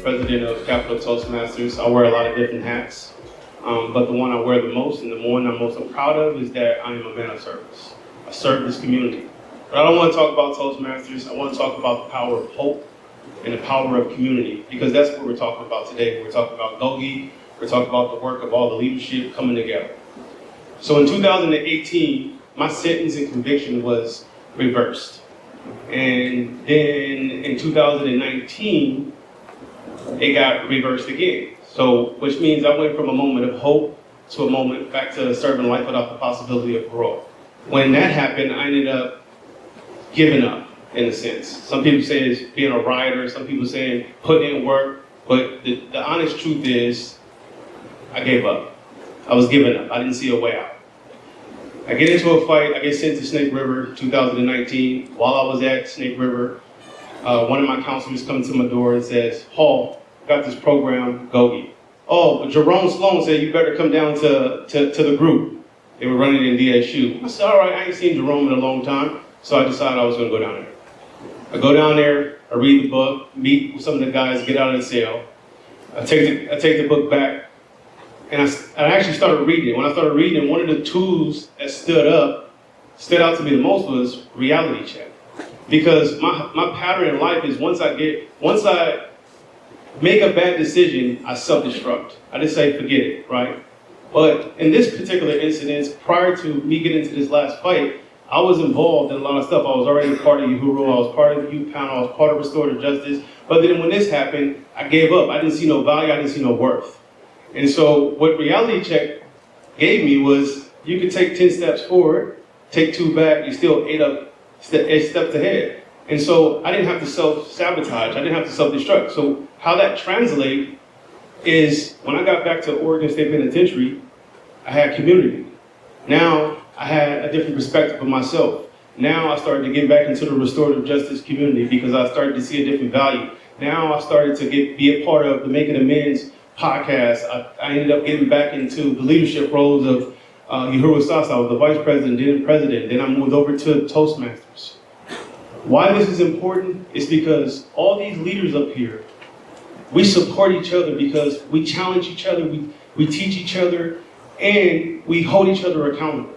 president of Capital Toastmasters. I wear a lot of different hats, but the one I wear the most and the one I'm most proud of is that I am a man of service. I serve this community. But I don't want to talk about Toastmasters. I want to talk about the power of hope and the power of community, because that's what we're talking about today. We're talking about GOGI. We're talking about the work of all the leadership coming together. So in 2018, my sentence and conviction was reversed. And then in 2019, it got reversed again. So, which means I went from a moment of hope to a moment back to serving life without the possibility of parole. When that happened, I ended up giving up, in a sense. Some people say it's being a rioter, some people saying putting in work, but the honest truth is, I gave up. I was giving up. I didn't see a way out. I get into a fight, I get sent to Snake River 2019. While I was at Snake River, one of my counselors comes to my door and says, Hall, got this program, GOGI. Oh, Jerome Sloan said you better come down to the group. They were running in DSU. I said, all right, I ain't seen Jerome in a long time, so I decided I was gonna go down there. I go down there, I read the book, meet with some of the guys, get out of the cell. I take the book back, and I actually started reading. When I started reading, one of the tools that stood out to me the most was reality check. Because my pattern in life is once I make a bad decision, I self-destruct. I just say, forget it, right? But in this particular incident, prior to me getting into this last fight, I was involved in a lot of stuff. I was already part of Uhuru, I was part of the youth panel, I was part of Restorative Justice. But then when this happened, I gave up. I didn't see no value, I didn't see no worth. And so what reality check gave me was, you could take 10 steps forward, take 2 back, you're still 8 steps ahead. And so I didn't have to self-sabotage, I didn't have to self-destruct. So how that translates is, when I got back to Oregon State Penitentiary, I had community. Now I had a different perspective of myself. Now I started to get back into the restorative justice community because I started to see a different value. Now I started to be a part of the Making Amends podcast. I ended up getting back into the leadership roles of Uhuru Sasa. I was the vice president, then president. Then I moved over to Toastmasters. Why this is important is because all these leaders up here, we support each other because we challenge each other, we teach each other, and we hold each other accountable.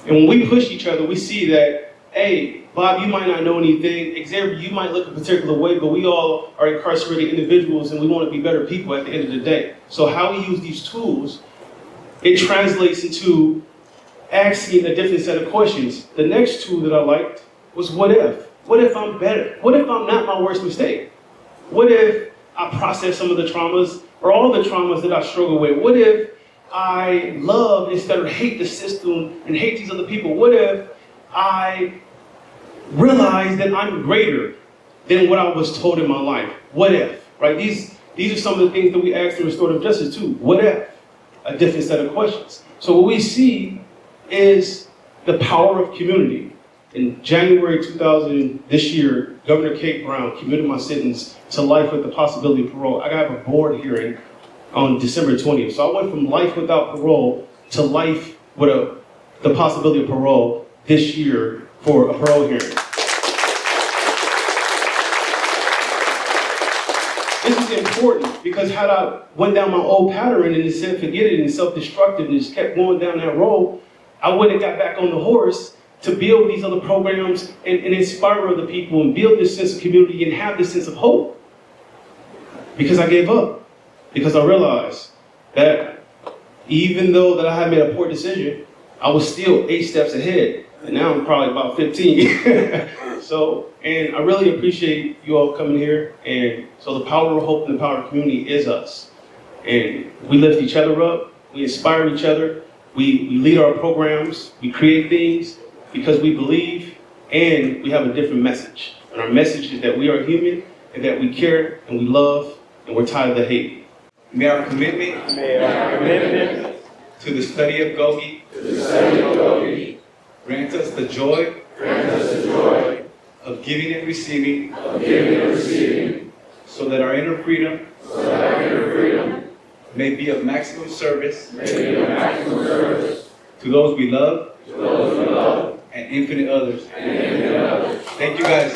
And when we push each other, we see that, hey, Bob, you might not know anything. Xavier, you might look a particular way, but we all are incarcerated individuals and we want to be better people at the end of the day. So how we use these tools, it translates into asking a different set of questions. The next tool that I liked was what if? What if I'm better? What if I'm not my worst mistake? What if I process some of the traumas or all the traumas that I struggle with? What if I love instead of hate the system and hate these other people? What if I realize that I'm greater than what I was told in my life? What if, right? These are some of the things that we ask in restorative justice too. What if? A different set of questions. So what we see is the power of community. In January 2000, this year, Governor Kate Brown commuted my sentence to life with the possibility of parole. I got a board hearing on December 20th. So I went from life without parole to life with the possibility of parole this year for a parole hearing. This is important because had I went down my old pattern and said forget it and self-destructive and just kept going down that road, I wouldn't have got back on the horse to build these other programs and inspire other people and build this sense of community and have this sense of hope. Because I gave up. Because I realized that even though that I had made a poor decision, I was still 8 steps ahead. And now I'm probably about 15. So, and I really appreciate you all coming here. And so the power of hope and the power of community is us. And we lift each other up, we inspire each other, we lead our programs, we create things because we believe and we have a different message. And our message is that we are human and that we care and we love and we're tired of the hate. May our commitment to the study of GOGI grant us the joy of giving and receiving so that our inner freedom may be of maximum service to those we love and infinite others. Thank you guys.